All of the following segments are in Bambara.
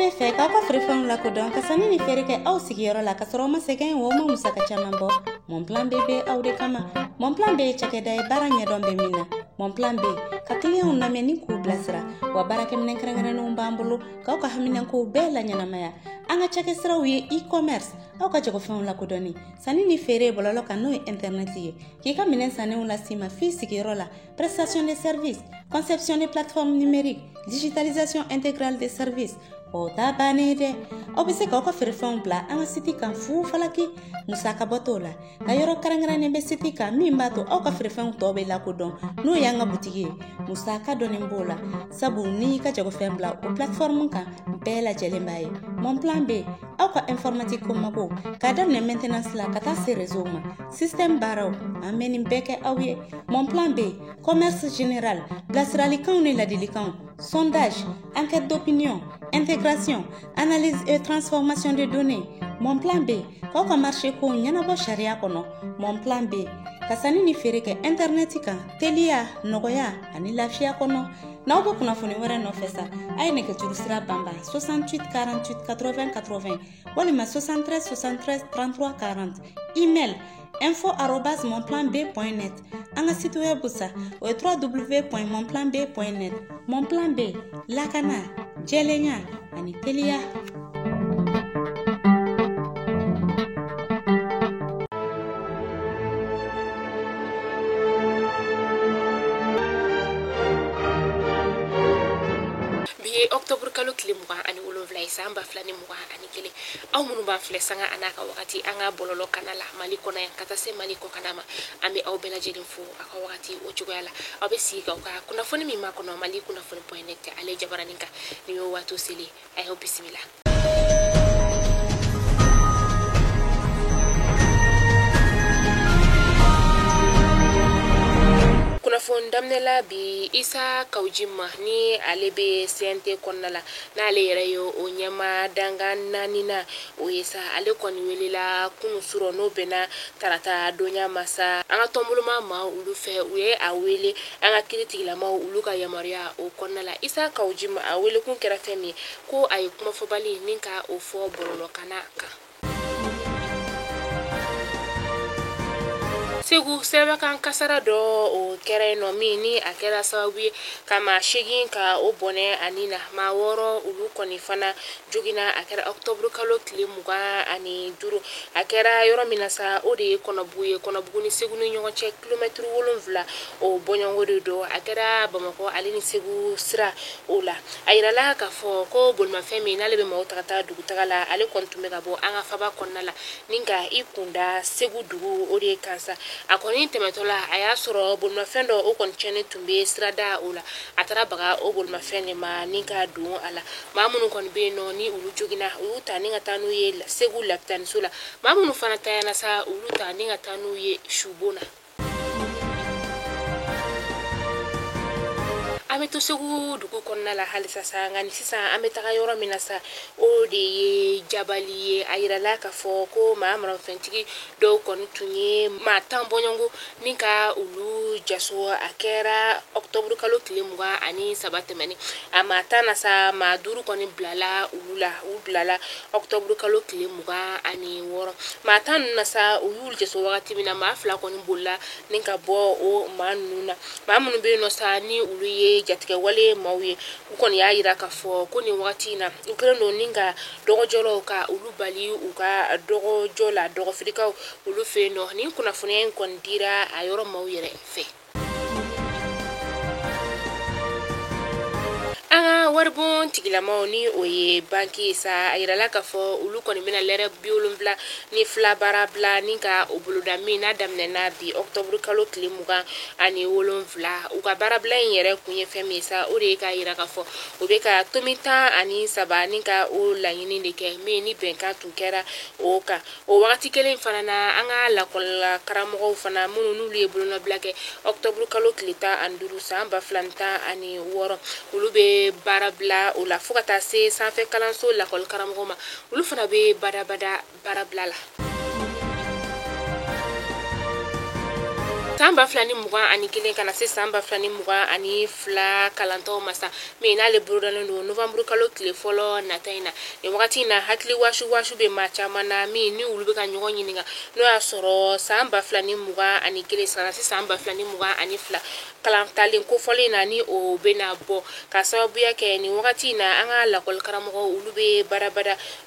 be fɛ k'aw ka feerefɛnw lakodɔn ka sanni ni feere kɛ aw sigiyɔrɔ la ka sɔrɔ ma sɛgɛn o ma musaka caman bɔ. Monplan B bɛ aw de kama. Monplan B ye cakɛda ye baara ɲɛdɔn bɛ min na. Monplan B ka clientw lamɛn ni k'u bilasira wa baarakɛminɛn kɛrɛnkɛrɛnnenw b'an bolo k'aw ka haminankow bɛɛ la ɲɛnamaya. An ka cakɛsiraw ye e-commerce aw ka jagofɛnw lakodɔnni sanni ni feere bɔlɔlɔ kan n'o ye internet ye k'i ka minɛn sannenw las'i ma f'i sigiyɔrɔ la. Prestation de services, conception de plateformes numériques, digitalisation intégrale des services. O ta bannen dɛ aw bɛ se k'aw ka feerefɛnw bila an ka siti kan fu falaki musaka bɔ t'o la ka yɔrɔ kɛrɛnkɛrɛnnen bɛ siti kan min b'a to aw ka feerefɛnw tɔ bɛ lakodɔn n'o y'an ka butigi ye musaka dɔɔnin b'o la sabu n'i y'i ka jagofɛn bila o plateforme kan bɛɛ lajɛlen b'a ye. Monplan B aw ka informatique ko mago k'a daminɛ maintenance la ka taa se réseau ma système baaraw an bɛ nin bɛɛ kɛ aw ye. Monplan B commerce général bilasiralikanw ni ladilikanw sondage enquête d'opinion intégration, analyse et transformation de données. Monplan B k'aw ka marché ko ɲɛnabɔ sariya kɔnɔ. Monplan B ka sanni ni feere kɛ internet kan teliya nɔgɔya ani lafiya kɔnɔ. N'aw bɛ kunnafoni wɛrɛ nɔfɛ sa a ye nɛgɛjuru sira banban 68 48 80 80 walima 73 73 33 40. Email info@monplanb.net. An ka site web sa o ye www.monplanb.net. Monplan B lakana jɛlenya ani teliya. Octobre kalo tile 27 san 2021 aw minnu b'an filɛ sanga a n'a ka wagati an ka bɔlɔlɔ kana la Mali kɔnɔ yan ka taa se Mali kɔ kana ma an bɛ aw bɛɛ lajɛlen fo a ka wagati o cogoya la aw bɛ sigi k'aw ka kunnafoni min b'a kɔnɔ Mali kunnafoni.net ale jabaranin kan ni y'o waati seli a y'aw bisimila. Kunnafoni damnela bi Isa Kaujima ni ale be CNT kɔnɔna la n'ale yɛrɛ ye o ɲɛma danga naani na o ye sa ale kɔni welela kunu sura n'o bɛna tarata donya masa an ka tɔnboloma ma olu fɛ u ye a wele an ka kiritigilamaw olu ka yamaruya o kɔnɔna la. Isa Kaujima a wele kun kɛra fɛn min ko a ye kumafɔbali ni ka o fɔ bɔlɔlɔ kana kan. Segu Sebakan kasara dɔ o kɛra yen nɔ min ni a kɛra sababu ye ka maa 8 ka o bɔnɛ ani na maa 6 olu kɔni fana jogina a kɛra octobre kalo tile 25 a kɛra yɔrɔ min na sa o de ye Kɔnɔbugu ye. Kɔnɔbugu ni Segu ni ɲɔgɔn cɛ kilomètre 7 o bɔɲɔngo de don a kɛra Bamakɔ ale ni Segu sira o la a yirala k'a fɔ ko bolimafɛn min n'ale bɛ maaw ta ka taa dugutaga la ale kɔni tun bɛ ka bɔ an ka faba kɔnɔna la ni ka i kunda Segu dugu o de ye kansa a kɔni tɛmɛtɔ la a y'a sɔrɔ bolimafɛn dɔ o kɔni cɛnni tun bɛ sirada o la a taara baga o bolimafɛn de ma ni ka don a la maa minnu kɔni bɛ yen nɔ ni olu jogina u y'u ta ni ka taa n'u ye Segu lapitaniso la maa minnu fana tayana sa olu ta ni ka taa n'u ye Subona. An bɛ to Segu dugu kɔnɔna la halisa sa nka ni sisan an bɛ taga yɔrɔ min na sa o de ye Jabali ye a yirala k'a fɔ ko maa marafɛntigi dɔw kɔni tun ye maa 10 bɔɲɔngo ni ka olu jaso a kɛra octobre kalo tile 27 tɛmɛni a maa 10 na sa maa 5 kɔni bilala olu la u bilala octobre kalo tile 26 maa 10 ninnu na sa u y'u jaso wagati min na maa 2 kɔni bolila ni ka bɔ o maa ninnu na maa minnu bɛ yen nɔ sa ni olu ye jatigɛ wale maaw ye u kɔni y'a yira k'a fɔ ko nin wagati in na u kɛlen don ni ka dɔgɔjɔlaw ka olu bali u ka dɔgɔjɔ la dɔgɔfirikaw olu fɛ yen nɔ nin kunnafoniya in kɔni dira a yɔrɔ maaw yɛrɛ fɛ. An ka waribon tigilamaw ni o ye banki ye sa a yirala k'a fɔ olu kɔni bɛna lɛrɛ 70 ni 2 baara bila ni ka o boloda min n'a daminɛna bi octobre kalo tile 27 u ka baara bila in yɛrɛ kun ye fɛn min ye sa o de ye k'a yira k'a fɔ o bɛ ka tomi 13 ni ka o laɲini de kɛ min ni bɛnkan tun kɛra o kan o wagati kelen fana na an ka lakɔlila karamɔgɔw fana minnu n'olu ye bolonɔbila kɛ octobre kalo tile 15 san 2016 olu bɛ baara bila o la fo ka taa se sanfɛ kalanso lakɔli karamɔgɔ ma olu fana bɛ badabada baara bila la. samba flani mugan ani kelen kana se samba flani mugan ani fla kalanto masa me na le burudalen do novembre kalo kile folo nataina e wakati na hakli washu be macha mana mi ni ulube ka nyogo nyininga no asoro samba flani mugan ani kelen sana se samba flani mugan ani fla kalantalen ko fole na ni o bena bo ka sababu yake ni wakati na anga la kol karamo ulube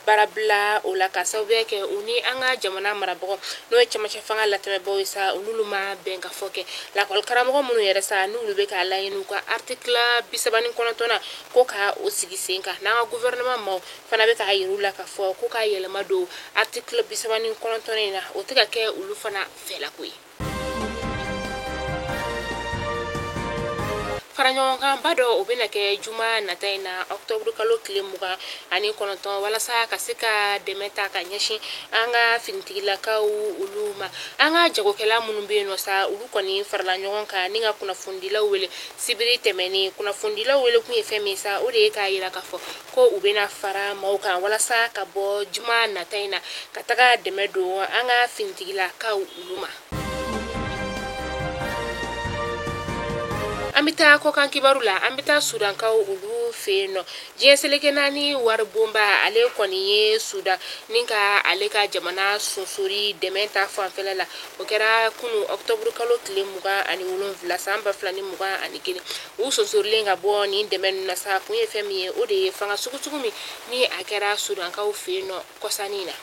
barabla o la ka sababu yake uni anga jamana marabo no e chama chafanga la teme bo isa ululuma benga foke la kol karamo munu yere sa nu ulube ka la yinu ka article bisabani konotona ko ka o sigisenka na gouvernement mo fana be ka yirula ka fo ko ka yelema do article bisabani konotona na o tiga ke ulu fana fela kuyi faranyo kan bado obena ke juma nataina octobre kalo kile muga ani konoton wala sa kasika demeta ka nyashi anga fintigila ka uluma anga jago kala munumbe no sa ulu koni farlanyo kan ninga kuna fundila wele sibiri temeni kuna fundila wele ku efemi sa ode ka yira ka fo ko ubena fara mauka wala sa ka bo juma nataina kataka demedo anga fintigila ka uluma ambita ko kan kibarula ambita sudan ka ulu feno jeseleke nani war bomba ale koni ye suda ninka ale ka jamana susuri dementa fanfela o kera kunu octobre kalo kile muga ani ulun vla samba flani muga ani kini u susuri lenga bo ni demen na sa ku fmi o de fanga sugutugumi ni akera sudan ka feno kosanina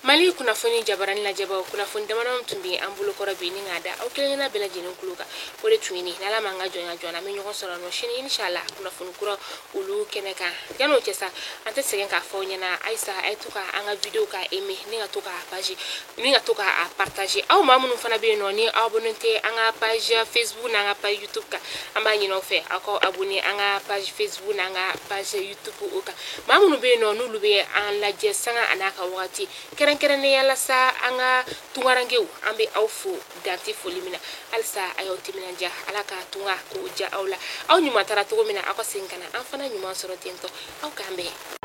mali kuna foni jabarani la jaba kuna foni damana mtumbi ambulo kora bini ngada au kile na bela jinin kuluka kore twini nala manga jona me nyoko sora no shini inshallah kuna foni kura ulu keneka jano chesa ante segen ka fonya na aisa aituka anga video ka eme ninga toka page ninga toka a partager au mamunu fana be no ni abonente anga page Facebook na anga page YouTube ka amba nyino fe ako abonné anga page Facebook na anga page YouTube oka mamunu be no nulube an la jesanga anaka wakati keren yalla sa anga tungarangeu ambe awfu danti folimina alsa ayo timina ja alaka tunga ko ja awla aw nyuma tara to mina ako sinkana an fana nyuma soro tento aw kambe